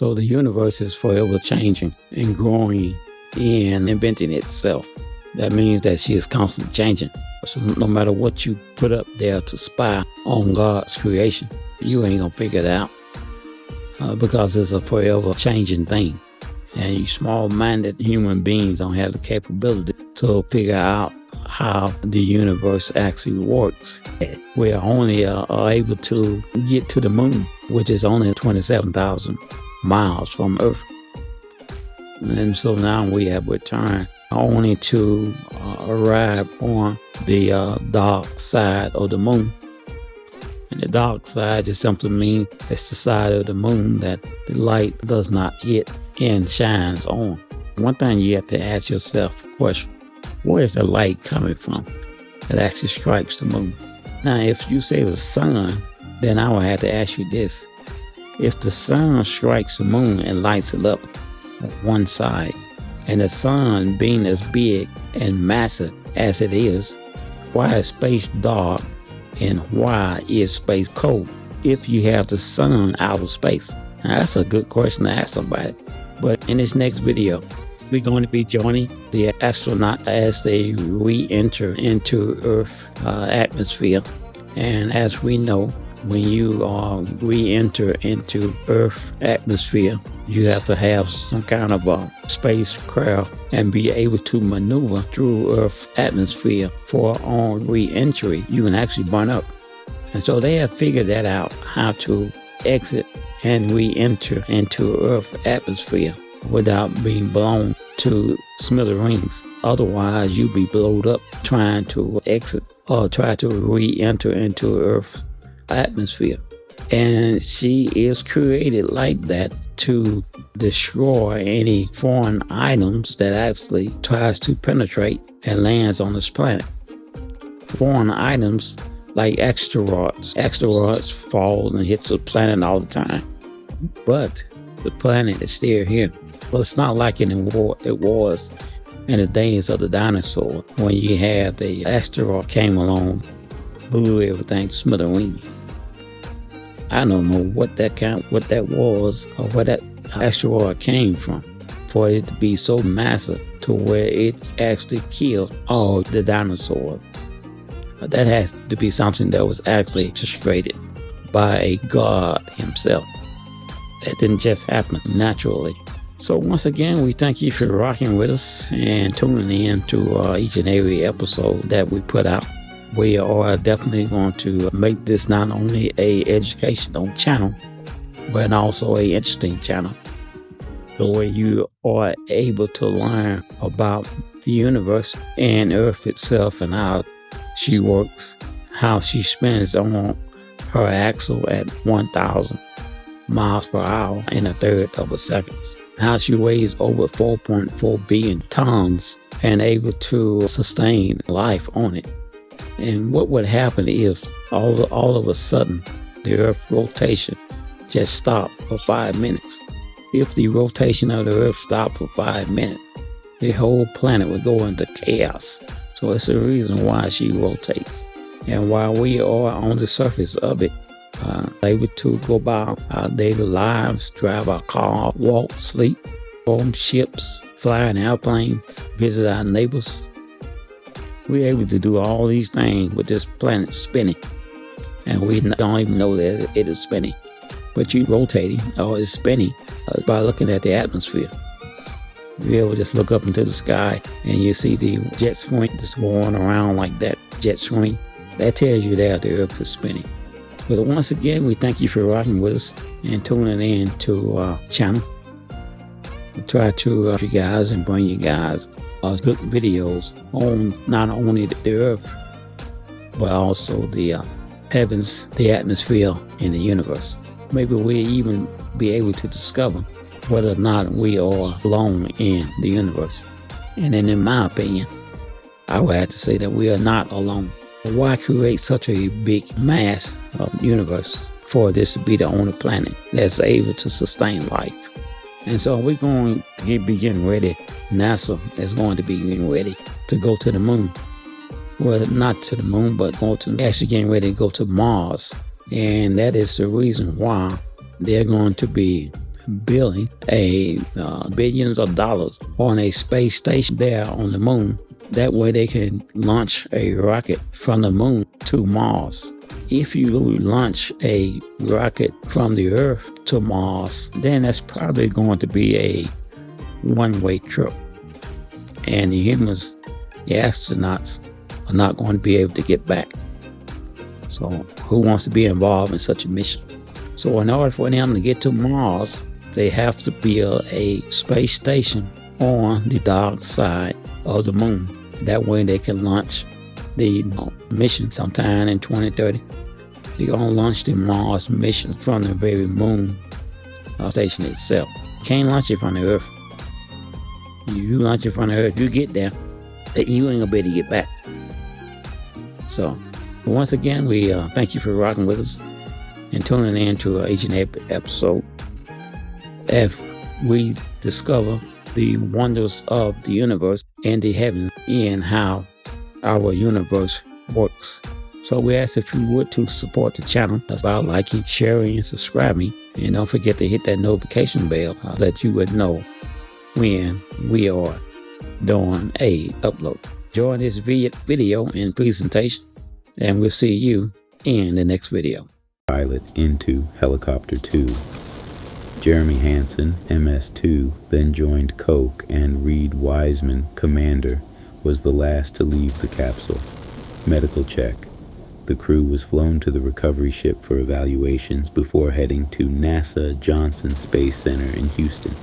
So the universe is forever changing and growing and inventing itself. That means that she is constantly changing. So no matter what you put up there to spy on God's creation, you ain't gonna figure it out because it's a forever changing thing. And you small-minded human beings don't have the capability to figure out how the universe actually works. We are only able to get to the moon, which is only 27,000 miles from Earth. And so now we have returned only to arrive on the dark side of the moon. And the dark side just simply means it's the side of the moon that the light does not hit and shines on. One thing you have to ask yourself a question: where is the light coming from that actually strikes the moon? Now, if you say the sun, then I will have to ask you this. If the sun strikes the moon and lights it up on one side, and the sun being as big and massive as it is, why is space dark and why is space cold if you have the sun out of space? Now, that's a good question to ask somebody. But in this next video, we're going to be joining the astronauts as they re-enter into Earth's atmosphere. And as we know, when you re-enter into Earth's atmosphere, you have to have some kind of a spacecraft and be able to maneuver through Earth's atmosphere. For on re-entry, you can actually burn up. And so they have figured that out, how to exit and re-enter into Earth's atmosphere without being blown to smithereens. Otherwise, you'll be blown up trying to exit or try to re-enter into Earth's atmosphere. And she is created like that to destroy any foreign items that actually tries to penetrate and lands on this planet. Foreign items like asteroids. Asteroids fall and hits the planet all the time. But the planet is still here. Well, it's not like it was in the days of the dinosaurs when you had the asteroid came along, blew everything to smithereens. I don't know what that was or where that asteroid came from for it to be so massive to where it actually killed all the dinosaurs. That has to be something that was actually orchestrated by a god himself. That didn't just happen naturally. So once again, we thank you for rocking with us and tuning in to each and every episode that we put out. We are definitely going to make this not only a educational channel, but also a interesting channel. The way you are able to learn about the universe and Earth itself and how she works, how she spins on her axle at 1,000 miles per hour in a third of a second. How she weighs over 4.4 billion tons and able to sustain life on it. And what would happen if all of a sudden the Earth's rotation just stopped for 5 minutes? If the rotation of the Earth stopped for 5 minutes, the whole planet would go into chaos. So it's the reason why she rotates. And while we are on the surface of it, able to go about our daily lives, drive our car, walk, sleep, own ships, fly in airplanes, visit our neighbors. We're able to do all these things with this planet spinning. And we don't even know that it is spinning. But you're rotating or it's spinning by looking at the atmosphere. You're able to just look up into the sky and you see the jet stream just going around like that jet stream. That tells you that the Earth is spinning. But once again, we thank you for rocking with us and tuning in to our channel. We try to help you guys and bring you guys good videos on not only the Earth, but also the heavens, the atmosphere, and the universe. Maybe we'll even be able to discover whether or not we are alone in the universe. And then in my opinion, I would have to say that we are not alone. Why create such a big mass of universe for this to be the only planet that's able to sustain life? And so we're going to be getting ready. NASA is going to be getting ready to go to the moon. Well, not to the moon, but actually getting ready to go to Mars. And that is the reason why they're going to be building billions of dollars on a space station there on the moon. That way they can launch a rocket from the moon to Mars. If you launch a rocket from the Earth to Mars, then that's probably going to be a one-way trip. And the humans, the astronauts, are not going to be able to get back. So who wants to be involved in such a mission? So in order for them to get to Mars, they have to build a space station on the dark side of the moon. That way they can launch the mission sometime in 2030. They're going to launch the Mars mission from the very moon station itself. Can't launch it from the Earth. You launch it from the Earth, you get there, you ain't going to be able to get back. So once again, we thank you for rocking with us and tuning in to each and every episode as we discover the wonders of the universe and the heavens and how our universe works. So we ask if you would to support the channel by liking, sharing, and subscribing. And don't forget to hit that notification bell so that you would know when we are doing a upload. Enjoy this video and presentation, and we'll see you in the next video. Pilot into Helicopter 2. Jeremy Hansen, MS-2, then joined Koch, and Reed Wiseman, Commander, was the last to leave the capsule. Medical check. The crew was flown to the recovery ship for evaluations before heading to NASA Johnson Space Center in Houston.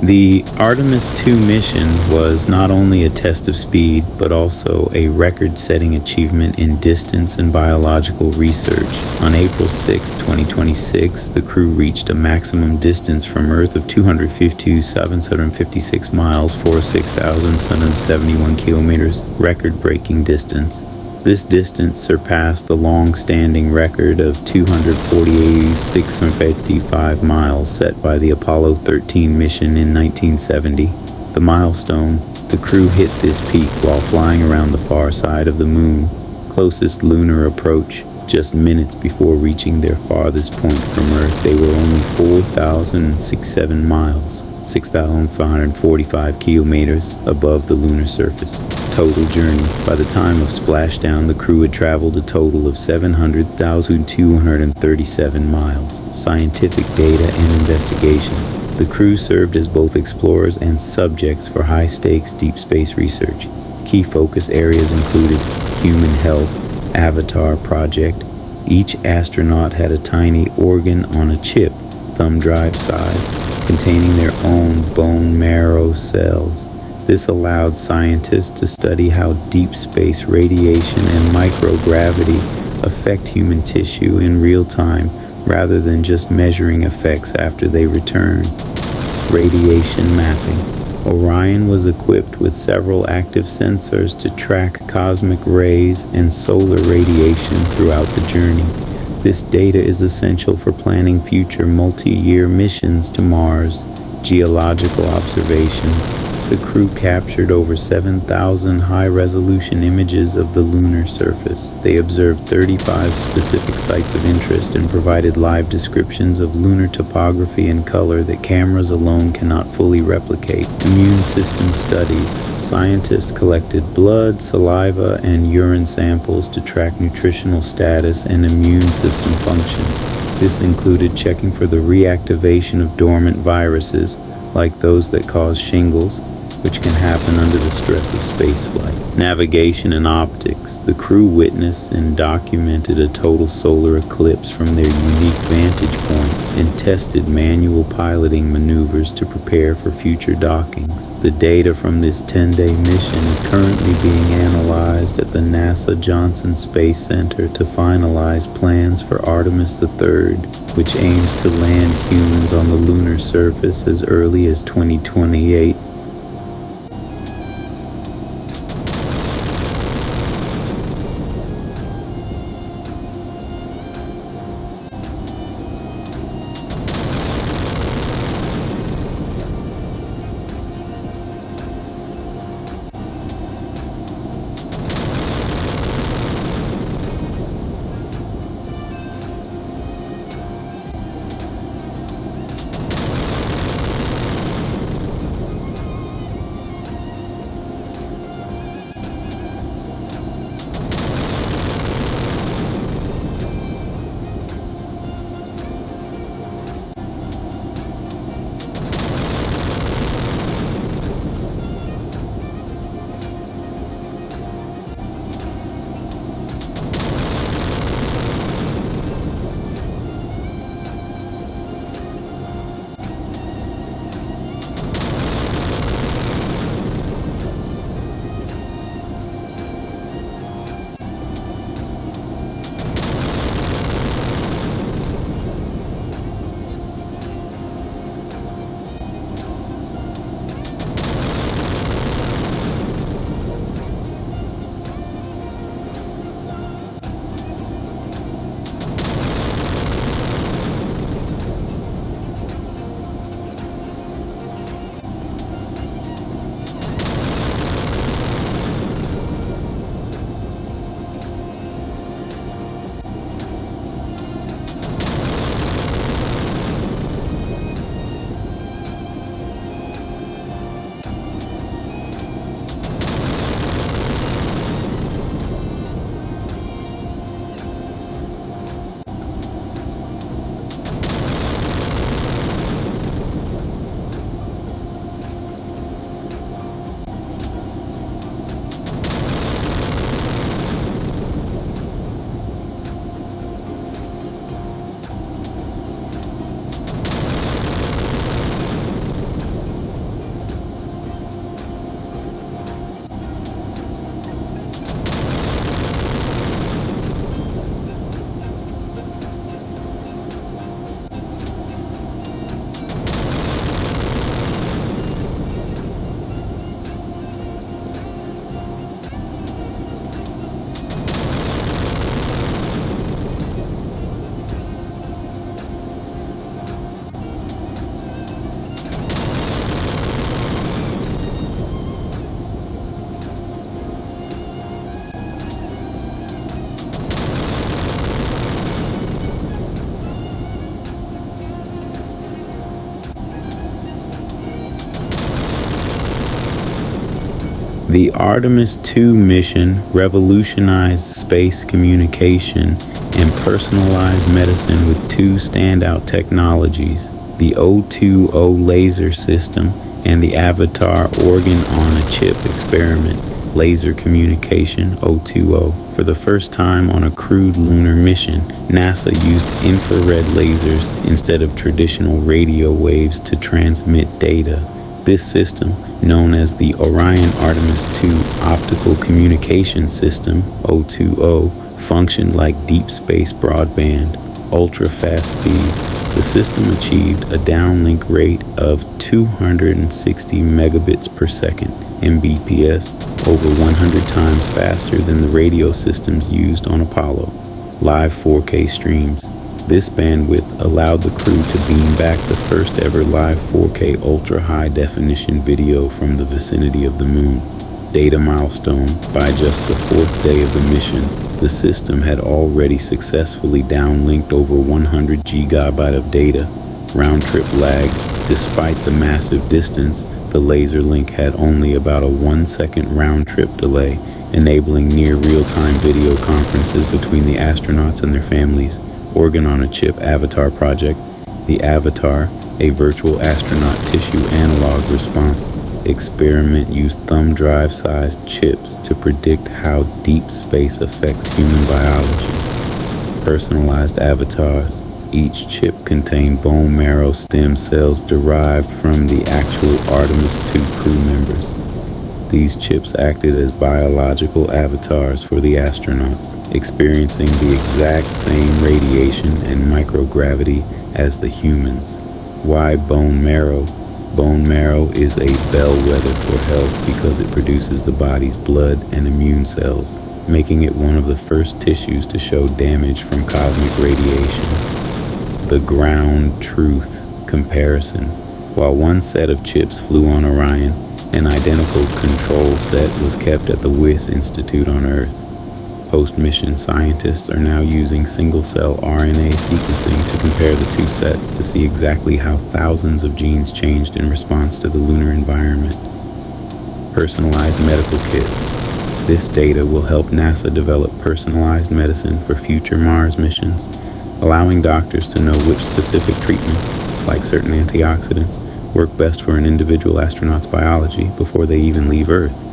The Artemis 2 mission was not only a test of speed, but also a record-setting achievement in distance and biological research. On April 6, 2026, the crew reached a maximum distance from Earth of 252,756 miles, 46,771 kilometers, record-breaking distance. This distance surpassed the long-standing record of 248,655 miles set by the Apollo 13 mission in 1970. The milestone, the crew hit this peak while flying around the far side of the moon, closest lunar approach. Just minutes before reaching their farthest point from Earth, they were only 4,067 miles, 6,545 kilometers above the lunar surface. Total journey. By the time of splashdown, the crew had traveled a total of 700,237 miles. Scientific data and investigations. The crew served as both explorers and subjects for high-stakes deep space research. Key focus areas included human health, Avatar project. Each astronaut had a tiny organ on a chip, thumb drive sized, containing their own bone marrow cells. This allowed scientists to study how deep space radiation and microgravity affect human tissue in real time, rather than just measuring effects after they return. Radiation mapping. Orion was equipped with several active sensors to track cosmic rays and solar radiation throughout the journey. This data is essential for planning future multi-year missions to Mars. Geological observations. The crew captured over 7,000 high-resolution images of the lunar surface. They observed 35 specific sites of interest and provided live descriptions of lunar topography and color that cameras alone cannot fully replicate. Immune system studies. Scientists collected blood, saliva, and urine samples to track nutritional status and immune system function. This included checking for the reactivation of dormant viruses, like those that cause shingles, which can happen under the stress of spaceflight. Navigation and optics. The crew witnessed and documented a total solar eclipse from their unique vantage point and tested manual piloting maneuvers to prepare for future dockings. The data from this 10-day mission is currently being analyzed at the NASA Johnson Space Center to finalize plans for Artemis III, which aims to land humans on the lunar surface as early as 2028. The Artemis II mission revolutionized space communication and personalized medicine with two standout technologies, the O20 laser system and the Avatar organ-on-a-chip experiment, laser communication O20. For the first time on a crewed lunar mission, NASA used infrared lasers instead of traditional radio waves to transmit data. This system, known as the Orion Artemis II Optical Communication System, O20, functioned like deep space broadband, ultra-fast speeds. The system achieved a downlink rate of 260 megabits per second, Mbps, over 100 times faster than the radio systems used on Apollo. Live 4K streams. This bandwidth allowed the crew to beam back the first ever live 4K ultra-high definition video from the vicinity of the moon. Data milestone. By just the fourth day of the mission, the system had already successfully downlinked over 100 gigabyte of data. Round-trip lag. Despite the massive distance, the laser link had only about a 1-second round-trip delay, enabling near real-time video conferences between the astronauts and their families. Organ-on-a-chip Avatar project. The Avatar, a virtual astronaut tissue analog response experiment, used thumb drive-sized chips to predict how deep space affects human biology. Personalized avatars. Each chip contained bone marrow stem cells derived from the actual Artemis II crew members. These chips acted as biological avatars for the astronauts, experiencing the exact same radiation and microgravity as the humans. Why bone marrow? Bone marrow is a bellwether for health because it produces the body's blood and immune cells, making it one of the first tissues to show damage from cosmic radiation. The ground truth comparison. While one set of chips flew on Orion, an identical control set was kept at the Wyss Institute on Earth. Post-mission scientists are now using single-cell RNA sequencing to compare the two sets to see exactly how thousands of genes changed in response to the lunar environment. Personalized medical kits. This data will help NASA develop personalized medicine for future Mars missions, allowing doctors to know which specific treatments, like certain antioxidants, work best for an individual astronaut's biology before they even leave Earth.